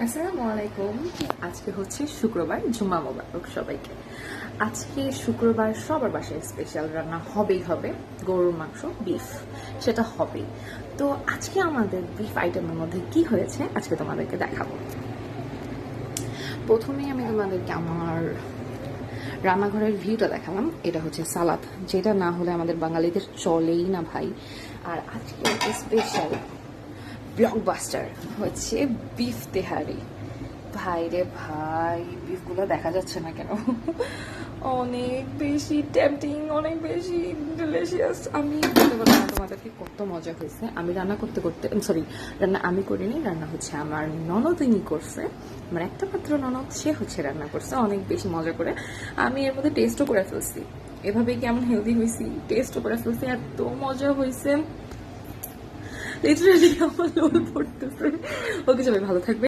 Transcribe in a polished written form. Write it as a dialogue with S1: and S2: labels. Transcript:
S1: আসসালামু আলাইকুম। আজকে হচ্ছে শুক্রবার, জুম্মা মোবারক সবাইকে। আজকে শুক্রবার সবার বাসায় স্পেশাল রান্না হবেই হবে, গরুর মাংস, বিফ, সেটা হবেই। তো আজকে আমাদের বিফ আইটেমের মধ্যে কি হয়েছে আজকে তোমাদেরকে দেখাবো। প্রথমেই আমি তোমাদেরকে আমার রান্নাঘরের ভিউটা দেখালাম। এটা হচ্ছে সালাদ, যেটা না হলে আমাদের বাঙালিদের চলেই না ভাই। আর আজকে স্পেশাল ব্লকবাস্টার হচ্ছে বিফ তেহারি। ভাই রে ভাই, বিফগুলো দেখা যাচ্ছে না কেন, অনেক বেশি টেম্পটিং, অনেক বেশি ডিলিশিয়াস। আমি বলতে পারবো না তোমাদেরকে কত মজা হয়েছে। আমি রান্না করতে করতে, সরি, রান্না আমি করিনি, রান্না হচ্ছে আমার ননদিনী করছে। আমার একটা মাত্র ননদ, সে হচ্ছে রান্না করছে অনেক বেশি মজা করে। আমি এর মধ্যে টেস্টও করে ফেলছি, এভাবে কেমন হেলদি হয়েছি, টেস্টও করে ফেলছি, এত মজা হয়েছে, লিটারালি আমার লোল পড়তেছে। ওকে, সবাই ভালো থাকবে।